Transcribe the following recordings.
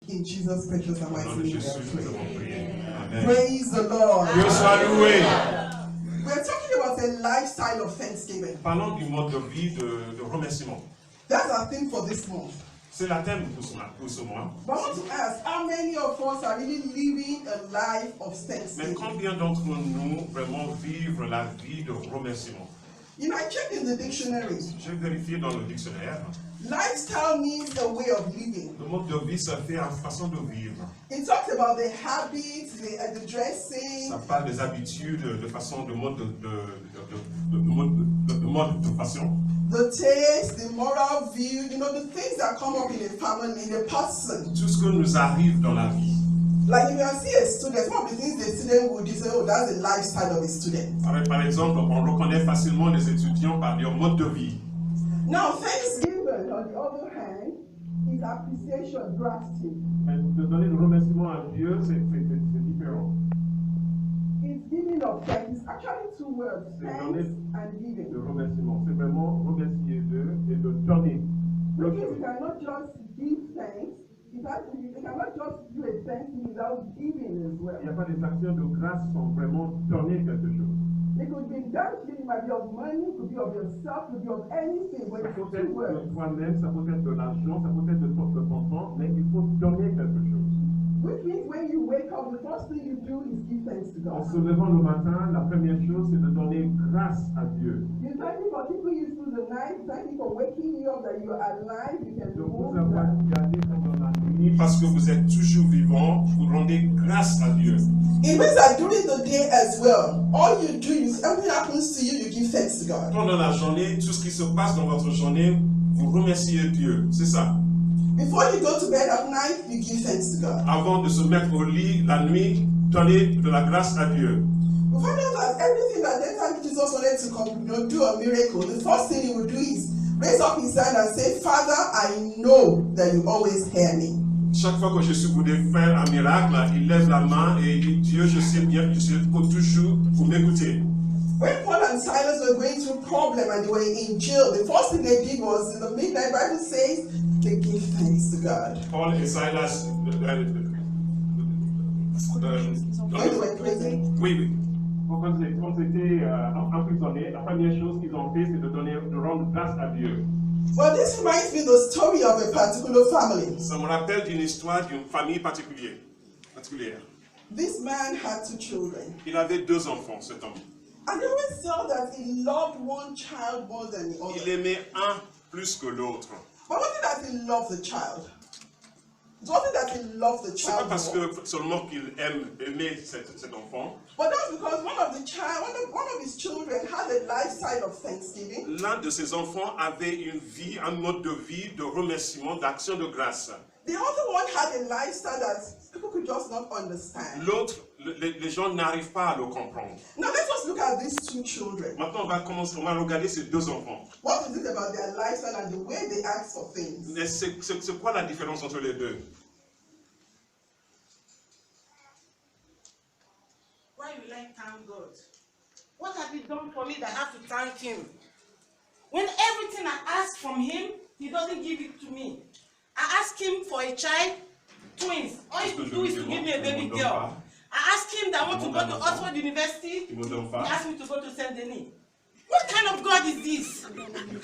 In Jesus' precious and Au nom mighty de name, Jésus, we nous pray. avons prié. Amen. Praise the Lord. Dieu soit loué. We're talking about the lifestyle of Thanksgiving. Parlons du mode de vie de remerciement. That's our theme for this month. C'est la thème pour ce mois. But I want to ask, how many of us are really living a life of Mais Thanksgiving? combien d'entre nous vraiment vivent la vie de remerciement? You know, I checked in the dictionary. J'ai vérifié dans le dictionnaire. Lifestyle means a way of living. Le mode de vie, ça fait une façon de vivre. It talks about the habits, the dressing, Ça parle des habitudes, de façon, de mode de façon. the taste, the moral view, you know, the things that come up in a family, in a person. Tout ce que nous arrive dans la vie. Like if you see a student, one of the things the student would do, say, oh, that's the lifestyle of a student. Par exemple, on reconnaît facilement les étudiants par leur mode de vie. Now, Thanksgiving, on the other hand, is appreciation, gratitude. Mais de donner le remerciement à Dieu, c'est différent. It's giving of thanks. It's actually two words, C'est thanks donner and giving. le remerciement. C'est vraiment remercier Dieu et de donner. Which means you cannot just give thanks. You cannot just do a thanksgiving without giving as well. Il n'y a pas des actions de grâce sans vraiment donner quelque chose. It could be thanksgiving, it might be of money, it could be of yourself, it could be of anything, but Ça it's peut two être words. de toi-même, ça peut être de l'argent, ça peut être de ton temps, mais il faut donner quelque chose. Which means when you wake up, the first thing you do is give thanks to En God. se levant le matin, la première chose, c'est de donner grâce à Dieu. You thank Him for keeping you through the night, thank Him for waking you up, that you are alive, you can De move. vous avoir gardé pendant la nuit parce que vous êtes toujours vivant, vous rendez grâce à Dieu. It means that during the day as well, all you do is everything happens to you, you give thanks to God. Pendant la journée, tout ce qui se passe dans votre journée, vous remerciez Dieu. C'est ça. Before you go to bed at night, you give thanks to God. Avant de se mettre au lit la nuit, donnez de la grâce à Dieu. We find out that everything that anytime Jesus wanted to do a miracle, the first thing He would do is raise up His hand and say, Father, I know that you always hear me. Chaque fois que Jésus voulait faire un miracle, il lève la main et il dit, Dieu, je sais bien, je sais toujours vous m'écouter. When Paul and Silas were going through problem and they were in jail, the first thing they did was, in the midnight Bible says, they give thanks to God. Paul et Silas, When they were in prison, oui. Quand ils étaient emprisonnés, la première chose qu'ils ont fait, c'est de rendre grâce à Dieu. well, this reminds me of the story of a particular family. Ça me rappelle d'une histoire d'une famille particulière. This man had 2 children. Il avait 2 enfants, cet homme. And they always saw that he loved one child more than the Il other. aimait un plus que l'autre. But it wasn't that he loved the child. It wasn't that he loved the C'est pas child parce more. que seulement qu'il aimait cet enfant. But that's because one of his children had a lifestyle of thanksgiving. L'un de ses enfants avait une vie, un mode de vie, de remerciement, d'action de grâce. The other one had a lifestyle that people could just not understand. L'autre, les gens n'arrivent pas à le comprendre. Now let us look at these 2 children. Maintenant, on va regarder ces 2 enfants. What is it about their lifestyle and the way they ask for things? Mais c'est quoi la différence entre les deux? Why will I thank God? What have He done for me that I have to thank Him? When everything I ask from Him, He doesn't give it to me. I ask Him for a child, twins. All He could do is to give me a baby girl. I asked Him that I want to go to Oxford University. He asked me to go to Saint Denis. What kind of God is this?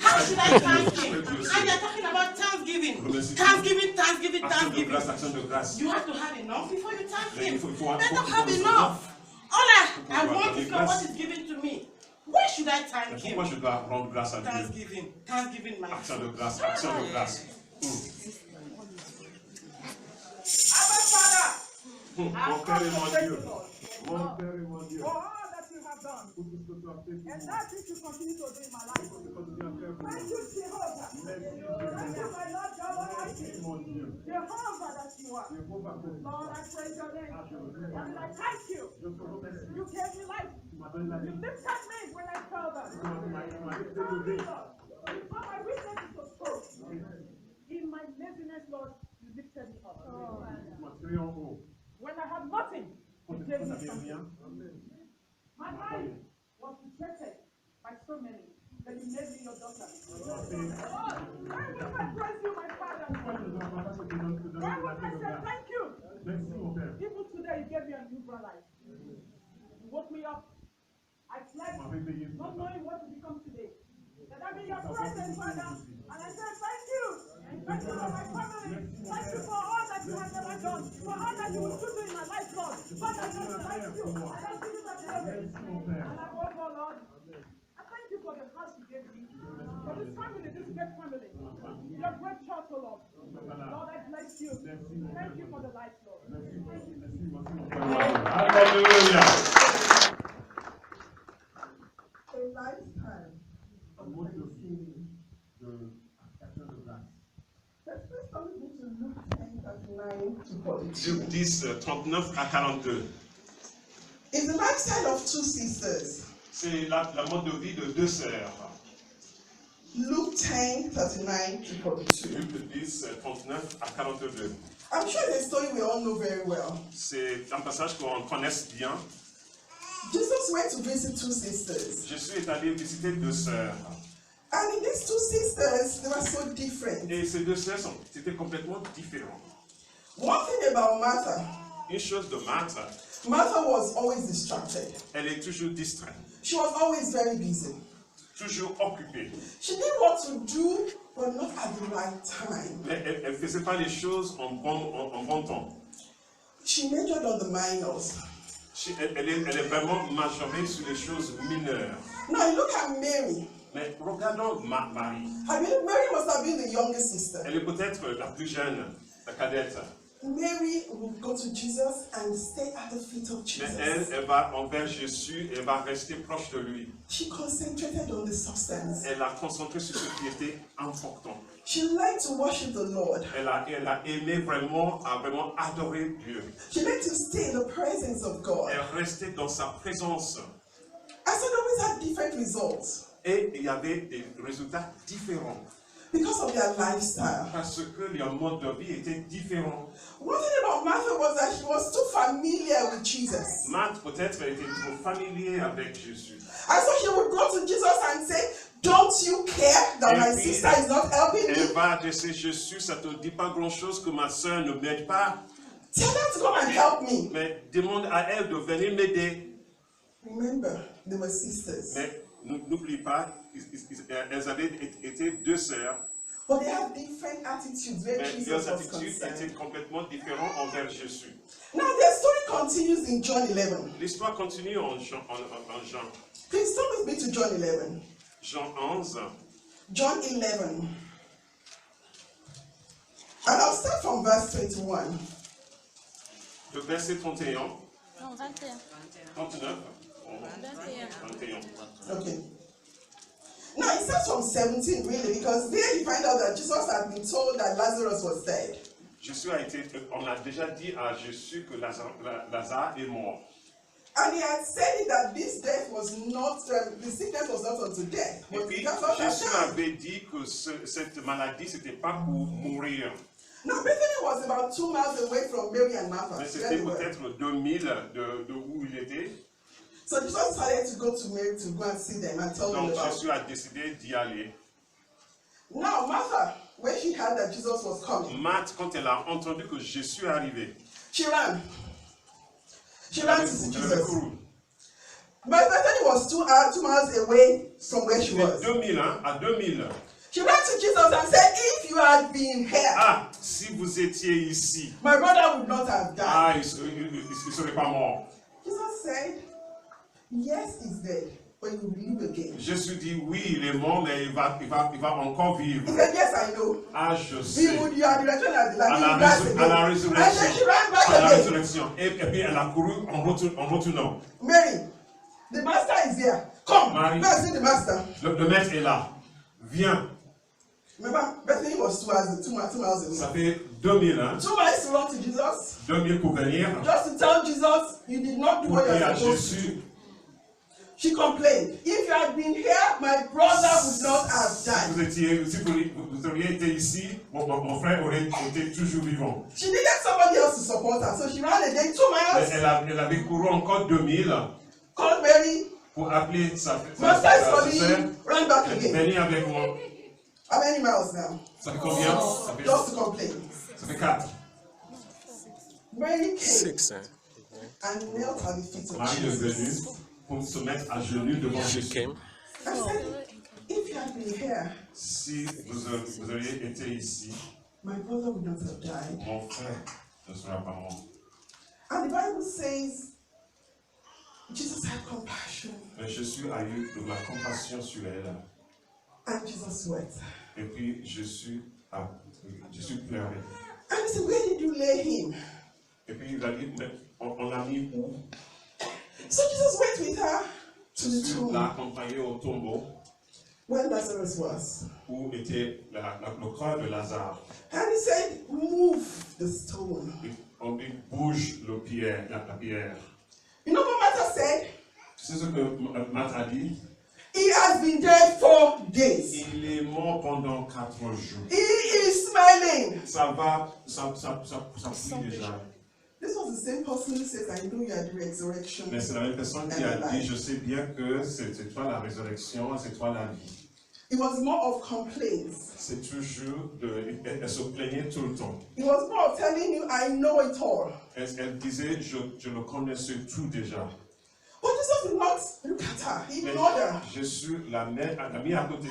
How should I thank Him? And they're talking about thanksgiving. Thanksgiving. Action de grâce. You have to have enough before you thank Him. Il faut I don't have enough. All I want is not what is given to me. Why should I thank Him? Pourquoi je dois rendre grâce à Dieu? Thanksgiving, my Action de grâce, action de grâce. Abba Father, Mon Père et mon Dieu. Mon Père et mon Dieu. for all that you have done, Pour tout ce que tu as fait pour and moi. that which you continue to do in my life. Continue à faire pour moi. Thank you, Jehovah. Merci, Thank you, my Lord God Almighty. mon Dieu. Jehovah that you are. Jéhovah, Lord, I praise your name. je le prie. And I thank you. Je te remercie. You gave me life. Tu m'as donné la You vie. lifted me when I fell down. Tu m'as Oh, élevé. Lord. Before my weakness was spoke. In my laziness, Lord, you lifted me up. Tu m'as tiré en haut. When I had nothing, Quand you tu gave me n'avais something. rien, My life was rejected by so many, but you made me your daughter. Lord, why would I praise you, my Father? pourquoi je ne dois pas te donner Why la would I vie de say grâce? thank spiritual life. You woke me up. I slept, not knowing what to become today. That I'm in your presence, Father. And I say, thank you. Thank you for my family. Thank you for all that you have never done. For all that you will do in my life, Lord. Father, I just thank you. I just give you the glory. And I hope, oh Lord, I thank you for the house you gave me. For this family, this great family. Your great church, oh Lord. Lord, I bless you. Thank you for the life, Lord. Thank you. Hallelujah. A lifetime of thanksgiving. Let's first come to Luke 10:39 to 42. Luc 10, 39 à 42. It's the lifestyle of two sisters. C'est la mode de vie de deux sœurs. Luke 10:39 to 42. Luc 10, 39 à 42. I'm sure it's a story we all know very well. C'est un passage qu'on connaisse bien. Jesus went to visit two sisters. Jésus est allé visiter deux sœurs. And in these two sisters, they were so different. Et ces deux sœurs étaient complètement différentes. One thing about Martha, Une chose de Marthe, Martha was always distracted. elle est toujours distraite, She was always very busy. toujours occupée. She knew what to do, but not at the right time. Mais elle ne faisait pas les choses en bon temps. She majored on the minors. Elle est vraiment majorée sur les choses mineures. Now look at Mary. Mais regardons Marie. I mean, Mary must have been the youngest sister. Elle est peut-être la plus jeune, la cadette. Mary would go to Jesus and stay at the feet of Mais Jesus. elle va envers Jésus et va rester proche de lui. She concentrated on the substance. Elle a concentré sur ce qui était important. She liked to worship the Lord. Elle a aimé vraiment, a vraiment adoré Dieu. She liked to stay in the presence of God. Elle restait dans sa présence. And so they always had different results Et il y avait des résultats différents. because of their lifestyle. Parce que leur mode de vie était différent. One thing about Martha was that she was too familiar with Jesus. Marthe, peut-être, elle était trop familière avec Jésus. And so she would go to Jesus and say, don't you care that my sister is not helping Elle me? va adresser Jésus, ça ne te dit pas grand-chose que ma soeur ne m'aide pas. Tell her to come and help me. Mais demande à elle de venir m'aider. Remember, they were sisters. Mais n'oublie pas, elles avaient été deux sœurs, But they had different attitudes where mais Jesus leurs was attitudes étaient concerned. complètement différentes envers Jésus. Now their story continues in John 11. L'histoire continue en Jean. Please turn with me to John 11. Jean 11, John 11. And I'll start from verse 21. le verset 31, Non, 21. 39, 21. 21. Okay. Now it starts from 17 really, because there you find out that Jesus had been told that Lazarus was dead. Jésus on a déjà dit à Jésus que Lazare est mort. And he had said it that this death was not, the sickness was not unto death. Et But puis that's not that Jésus time. avait dit que cette maladie, ce n'était pas pour mourir. Now Bethany was about 2 miles away from Mary and Martha. Mais where c'était they were. peut-être 2000 de où il était. So Jesus decided to go to Mary to go and see them and tell them Donc about Jésus a décidé d'y aller. Now Martha, when she heard that Jesus was coming, Marthe, quand elle a entendu que Jésus est arrivé, she ran. She elle ran avait to see elle avait Jesus. couru. But Bethany was 2 miles away from where she C'était was. 2000, hein, à 2000. She ran to Jesus and said, if you had been here, Ah, si vous étiez ici, my brother would not have died. ah, il ne serait pas mort. Jesus said, yes, he's dead, but he will live again. Jésus dit oui, il est mort, mais il va encore vivre. He said, yes, I know. Ah, je He sais. would, you are the resurrection and the À life. la, He will rise à la again. And then résurrection. she ran back À la again. résurrection. Et puis elle a couru en retournant. Mary, the master is here. Come, Marie. go and see the master. Le maître est là. Viens. Remember, Bethany was 2 miles Ça away. fait 2000, hein? 2 miles to run to Jesus, 2000 pour venir. just to tell Jesus, you did not do Pour what dire you à are supposed to do. Jésus, She complained, if you had been here, my brother would not have died. si vous auriez été ici, mon frère aurait été toujours vivant. She needed somebody else to support her, so she ran again 2 miles, Elle avait couru encore 2000 called Mary, pour appeler sa master is sœur. calling, ran back again. Venez avec moi. How many miles now? Ça fait combien? Just to complain. Ça fait 4. Mary came. 6, hein? and knelt at the feet of Marie est venue Jesus. pour se mettre à genoux devant Jésus. I said, if you had been here, Si vous auriez été ici, my brother would not have died. mon frère ne serait pas mort. And the Bible says, Jesus had compassion, Mais Jésus a eu de la compassion sur elle. and Jesus wept. Et puis Jésus pleurait. And he said, where did you lay him? Et puis il a dit, mais on l'a mis où? So Jesus went with her to the Jésus l'a tomb accompagné au tombeau where Lazarus was. où était le corps de Lazare. And he said, move the stone. On dit, bouge la pierre. You know what Martha said? C'est ce que Marthe a dit. He has been dead 4 days. Il est mort pendant 4 jours. He is smiling. Ça prie déjà. This was the same person who says, I know you are the resurrection. Mais c'est la même personne qui a dit, je sais bien que c'est toi la résurrection, c'est toi la vie. It was more of complaints. C'est toujours elle se plaignait tout le temps. It was more of telling you, I know it all. Elle disait, je le connaissais tout déjà. But Jesus did not look at her. He Mais ignored her. Jésus l'a mis à côté.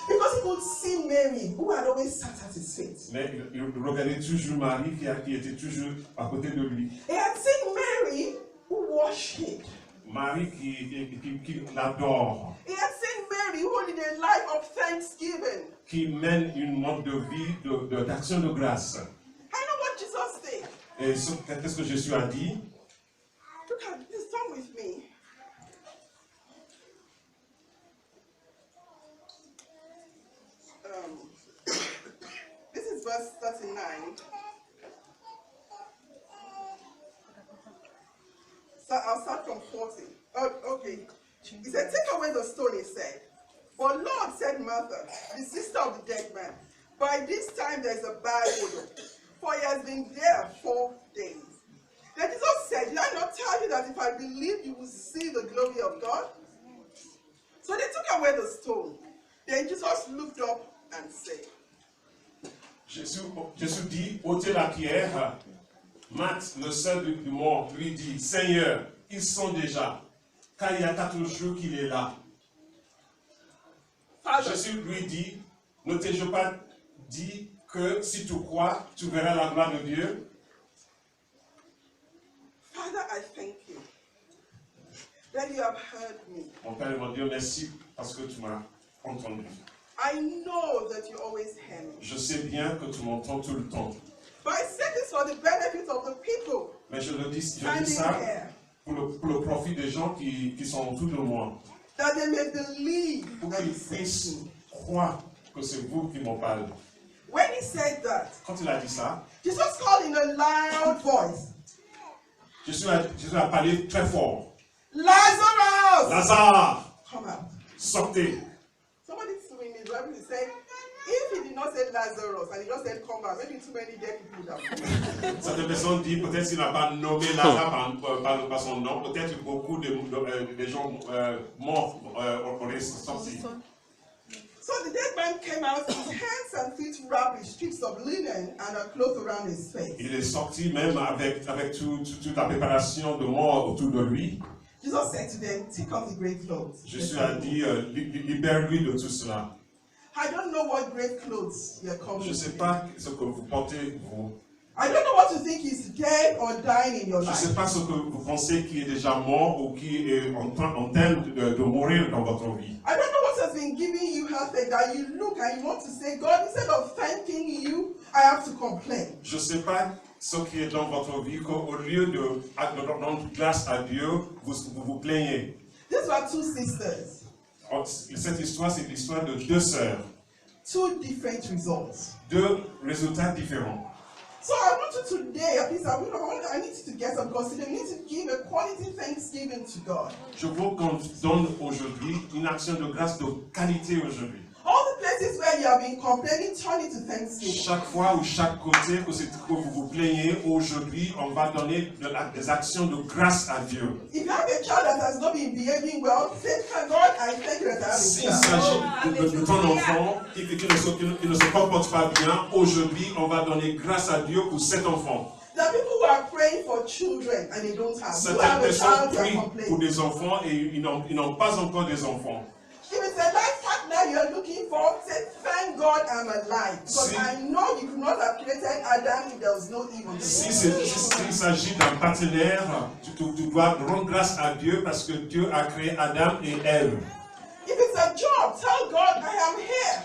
Because he could see Mary, who had always sat at his feet. Mais il regardait toujours Marie qui était toujours à côté de lui. He had seen Mary, who worshiped. Marie qui l'adore, He had seen Mary, who lived a life of thanksgiving. qui mène une mode de vie d'action de grâce. I know what Jesus did. Et qu'est-ce que Jésus a dit? Look at this, turn with me. This is verse 39. So I'll start from 40. Oh, okay. He said, take away the stone, he said. But Lord, said Martha, the sister of the dead man, by this time there is a bad odor, for he has been there 4 days. Then Jesus said, did I not tell you that if I believe you will see the glory of God? So they took away the stone. Then Jesus looked up and said, Jésus dit, ôtez la pierre. Marthe, le seul du mort, lui dit, Seigneur, ils sont déjà, car il y a 4 jours qu'il est là. Father, Jésus lui dit, ne t'ai-je pas dit que si tu crois, tu verras la gloire de Dieu? Father, I thank you that you have heard me. Mon Père et mon Dieu, merci parce que tu m'as entendu. I know that you always hear me. Je sais bien que tu m'entends tout le temps. But I said this for the benefit of the people Mais je dis standing ça here, pour le profit des gens qui sont autour de moi. that they may believe Pour that qu'ils you sent puissent me. croire que c'est vous qui m'en parlez. When he said that, Quand il a dit ça, Jesus called in a loud voice, Jésus a parlé très fort. Lazarus, Lazare, come out. sortez. Somebody in his Bible said, if he did not say Lazarus and he just said come out, maybe too many dead people would have. Certaines personnes disent, peut-être s'il n'a pas nommé Lazare par son nom, peut-être beaucoup de gens morts auraient sorti. So the dead man came out, his hands and feet wrapped with strips of linen and a cloth around his face. Il est sorti même avec toute la préparation de mort autour de lui. Jesus said to them, take off the grave clothes. Jésus a dit, libère-lui de tout cela. I don't know what grave clothes you're coming Je ne sais with. pas ce que vous portez, vous. I don't know what you think is dead or dying in your Je ne life. sais pas ce que vous pensez qui est déjà mort ou qui est en train de mourir dans votre vie. I don't know what has been giving you heartache that you look and you want to say, God, instead of thanking you, I have to complain. Je ne sais pas ce qui est dans votre vie qu'au lieu de rendre grâce à Dieu, vous plaignez. These were 2 sisters, Cette histoire, c'est l'histoire de 2 sœurs. 2 different results. 2 résultats différents. So I want you today, at least I need you to get some consideration. You need to give a quality thanksgiving to God. Je veux qu'on donne aujourd'hui une action de grâce de qualité aujourd'hui. All the places where you have been complaining, turn it to thanksgiving. Chaque fois ou chaque côté que vous vous plaignez, aujourd'hui, on va donner des actions de grâce à Dieu. If you have a child that has not been behaving well, say, God, I thank you that I have a S'il child. s'agit de ton enfant qui ne se comporte pas bien, aujourd'hui, on va donner grâce à Dieu pour cet enfant. There are people who are praying for children and they don't have. You Certaines have a personnes child, you are prient pour complaining. des enfants et ils n'ont pas encore des enfants. If it's a life partner you're looking for, say, thank God I'm alive. Because Si- I know you could not have created Adam if there was no Eve on the Si world. s'il s'agit d'un partenaire, tu dois rendre grâce à Dieu parce que Dieu a créé Adam et Ève. If it's a job, tell God I am here.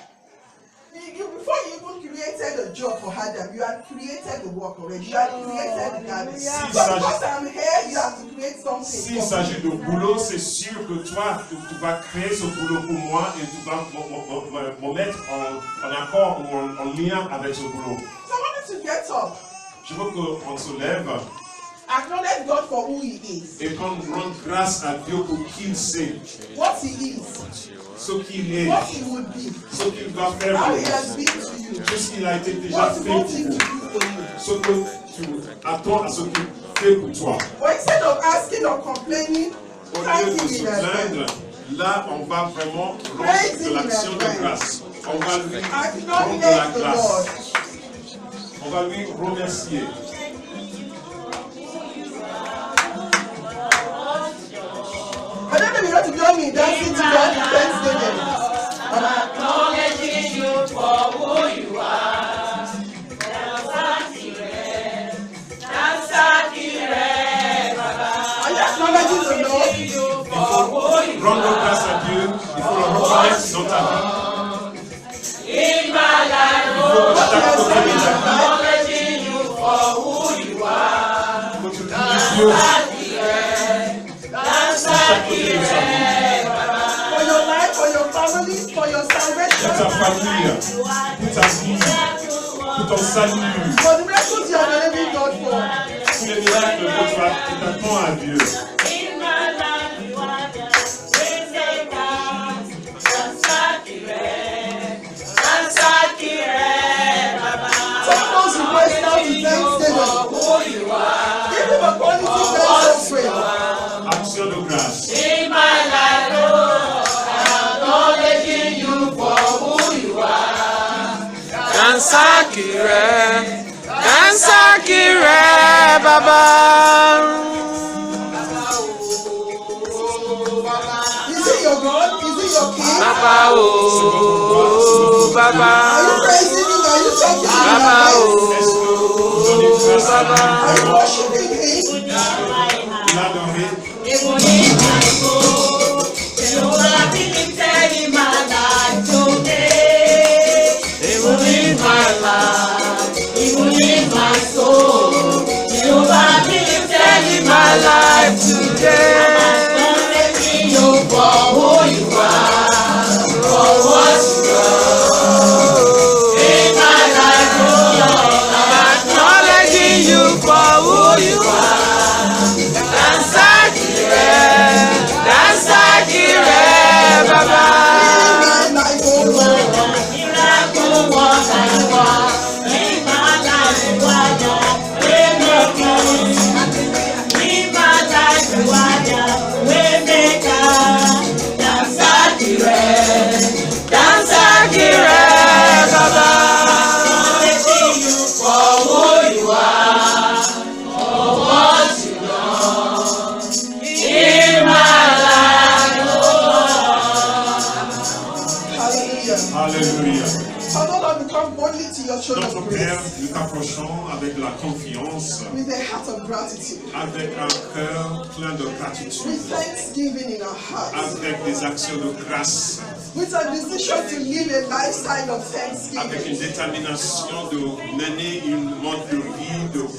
Before you even created a job for Adam, you had created the work already. You had created the garden. So because I'm here, you have to create something. S'il for s'agit me. de boulot, c'est sûr que toi, tu vas créer ce boulot pour moi et tu vas me mettre en accord ou en lien avec ce boulot. So I want you to get up. Je veux qu'on se lève Acknowledge God for who He is, et qu'on rende grâce à Dieu pour qui il sait, what He is, ce qu'il est, what He would be, ce qu'il va faire how pour He has nous, been to you, tout ce qu'il a été déjà what fait you pour want Him to nous, do for you. ce que tu attends à ce qu'il fait pour toi. But instead of asking or complaining, Au lieu thank de Him se in advance. plaindre, là on va vraiment rendre de l'action de grâce. On va lui rendre de la Acknowledge the grâce. Lord. On va lui remercier. I don't know if you want to join me in dancing to God in Thanksgiving. Acknowledging you for who you are. Are you acknowledging the Lord? Rendre grâce à Dieu, il faut le reconnaître dans ta vie. In my life, Il faut que chaque côté de ta vie, acknowledging you for who you are. que tu loues Dieu chaque côté de ta vie. For your life, for your family, for your Pour salvation, ta famille, pour ta vie, pour ton salut, for the miracles you are believing God for. tous les miracles que tu attends à Dieu. In my life, you are the waymaker. Ansakire, Baba. Take those requests now to Thanksgiving. Who you are. Give Him a quality dance of praise. Action de grâce. In my life, oh, acknowledging you for who you are. Dansakire, Baba. Is it your God? Is it your King? Baba, oh, Are Baba. you praising Him? Are you talking to Him? Baba, Est-ce que vous donnez grâce à Are you Dieu? worshiping Him? L'adorez. Even in my soul, you have been lifted in my life today. Even in my life, even in my soul, you have been lifted in my life today. Acknowledging you for who you are, for what you are. In my life, oh Lord, Acknowledging you for who you are. Dansakire, Baba. My life, oh Lord. miracle worker you are. In my life, you are the waymaker. In my life, you are the waymaker. Dansakire, Baba. Acknowledging you for who you are, for what you done. In my life, Hallelujah. Alléluia. Father Lord, we come boldly to your throne Notre of Père, grace nous t'approchons avec la confiance, with a heart of gratitude, avec un cœur plein de with gratitude, thanksgiving in our hearts, avec des actions de grâce, with a decision to live a lifestyle of avec thanksgiving. une détermination de mener une mode de vie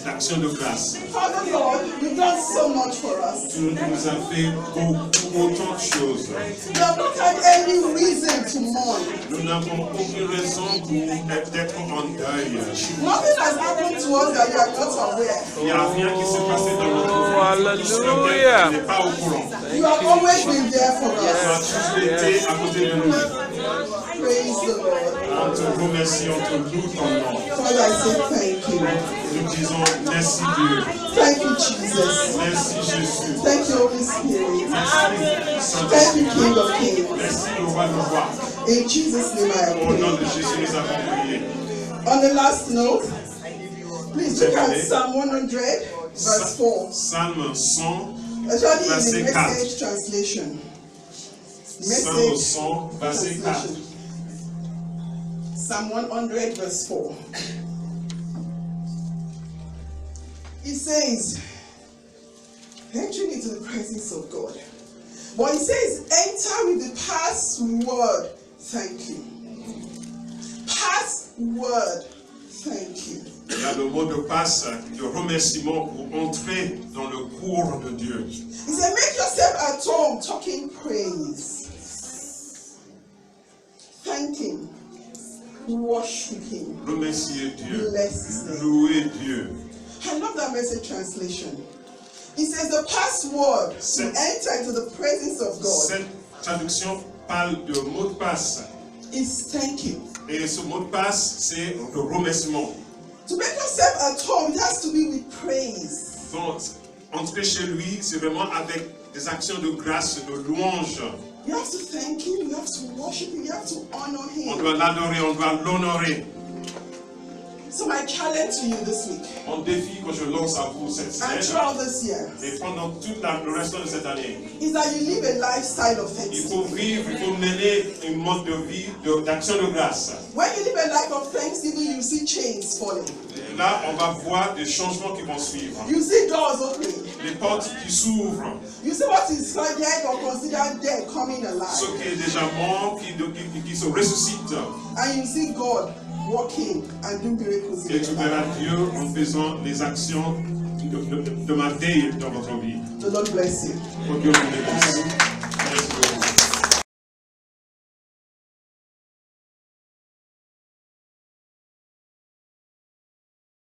d'action de grâce. Father Lord, you've done so much for us. Tu nous as fait autant de choses. We have not had any reason to mourn. Nous n'avons aucune raison d'être en deuil. Nothing has happened to us that you are not aware. Il n'y a rien qui s'est passé dans notre vie. Hallelujah. Tu n'es pas au courant. You have always been there for Tu as us. toujours été à côté de nous. Praise the Lord. On te remercie, on te loue ton nom. Father, I say thank you. Nous disons merci Dieu. Thank you, Jesus. Merci Jésus. Thank you, Holy Spirit. Merci Thank Saint-Esprit. you, King of Kings. Merci le roi de roi. In Jesus' name I Au nom pray. de Jésus, nous avons prié. On the last note, Please look at Terminé. Psalm 100, verse 4. Psalme 100, Actually, in verset the 4. Message translation. Psalme Message 100, verset 4. translation. Psalm 100, verse 4. It says, entering into the presence of God. But it says, enter with the password, thank you. Password, thank you. Il y a le mot de passe de remerciement pour entrer dans le cours de Dieu. He said, make yourself at home talking praise. Thank him. Worship him. Remercier Dieu. Bless his name. Louer Dieu. I love that Message translation. It says the password to enter into the presence of God Cette traduction parle de mot de passe. is thank you. Et ce mot de passe, c'est le remerciement. To make yourself at home, it has to be with praise. Donc, entrer chez lui, c'est vraiment avec des actions de grâce, de louange. You have to thank him, you have to worship him, you have to honor On him. doit l'adorer, on doit l'honorer. So my challenge to you this week Mon défi que je lance à vous cette and semaine, throughout this year et pendant tout le restant de cette année, is that you live a lifestyle of il faut thanksgiving. vivre, il faut mener un mode de vie d'action de grâce. When you live a life of thanksgiving, you see chains falling. Et là, on va voir des changements qui vont suivre. You see doors opening. Les portes qui s'ouvrent. You see what is dead or considered dead coming alive. Ce qui est déjà mort, qui se ressuscite. And you see God working and doing miracles in Et tu your life. verras Dieu en faisant les actions de ma veille dans votre vie. The Lord bless you. Que Dieu vous bénisse.